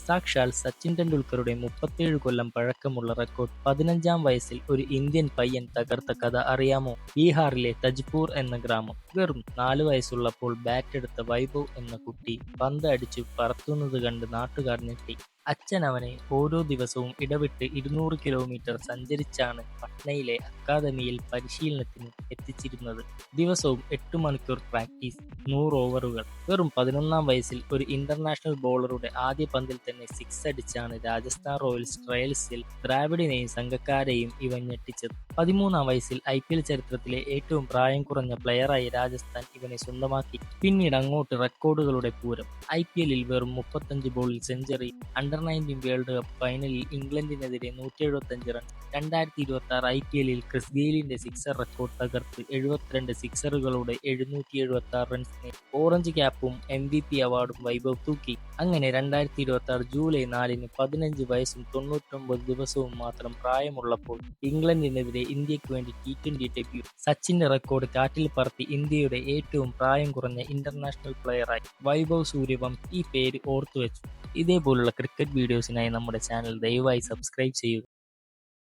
സാക്ഷാൽ സച്ചിൻ ടെണ്ടുൽക്കറുടെ 37 കൊല്ലം പഴക്കമുള്ള റെക്കോർഡ് 15-ാം വയസ്സിൽ ഒരു ഇന്ത്യൻ പയ്യൻ തകർത്ത കഥ അറിയാമോ? ബീഹാറിലെ തജ്പൂർ എന്ന ഗ്രാമം. വെറും 4 വയസ്സുള്ളപ്പോൾ ബാറ്റെടുത്ത വൈഭവ് എന്ന കുട്ടി പന്ത് അടിച്ചു പറത്തുന്നത് കണ്ട് നാട്ടുകാർ ഞെട്ടി. അച്ഛൻ അവനെ ഓരോ ദിവസവും ഇടവിട്ട് 200 കിലോമീറ്റർ സഞ്ചരിച്ചാണ് പട്നയിലെ അക്കാദമിയിൽ പരിശീലനത്തിന് എത്തിച്ചിരുന്നത്. ദിവസവും 8 മണിക്കൂർ പ്രാക്ടീസ്, 100 ഓവറുകൾ. വെറും 11-ാം വയസ്സിൽ ഒരു ഇന്റർനാഷണൽ ബോളറുടെ ആദ്യ പന്തിൽ തന്നെ സിക്സ് അടിച്ചാണ് രാജസ്ഥാൻ റോയൽസ് ട്രയൽസിൽ ദ്രാവിഡിനെയും സംഘക്കാരെയും ഇവൻ ഞെട്ടിച്ചത്. 13-ാം വയസ്സിൽ IPL ചരിത്രത്തിലെ ഏറ്റവും പ്രായം കുറഞ്ഞ പ്ലെയറായി രാജസ്ഥാൻ ഇവനെ സ്വന്തമാക്കി. പിന്നീട് അങ്ങോട്ട് റെക്കോർഡുകളുടെ പൂരം. IPL-ൽ വെറും 35 ബോളിൽ സെഞ്ചുറി, അണ്ടർ-19 വേൾഡ് കപ്പ് ഫൈനലിൽ ഇംഗ്ലണ്ടിനെതിരെ 175 റൺ, 2026 IPL-ൽ ക്രിസ് ഗെയിലിന്റെ സിക്സർ റെക്കോർഡ് തകർത്ത് 72 സിക്സറുകളോടെ 776 റൺസ് നേടി. ഓറഞ്ച് ക്യാപ്പും MVP അവാർഡും വൈഭവ് തൂക്കി. അങ്ങനെ 2026 ജൂലൈ 4-ന് 15 വയസ്സും 99 ദിവസവും മാത്രം പ്രായമുള്ളപ്പോൾ ഇംഗ്ലണ്ടിനെതിരെ ഇന്ത്യക്ക് വേണ്ടി T20 ഡെബ്യൂ. സച്ചിന്റെ റെക്കോർഡ് കാറ്റിൽ പറത്തി ഇന്ത്യയുടെ ഏറ്റവും പ്രായം കുറഞ്ഞ ഇന്റർനാഷണൽ പ്ലെയറായി വൈഭവ് സൂര്യവംശി ഈ പേര് ഓർത്തുവെച്ചു. ഇതേപോലുള്ള ക്രിക്കറ്റ് വീഡിയോസിനായി നമ്മുടെ ചാനൽ ദയവായി സബ്സ്ക്രൈബ് ചെയ്യുക.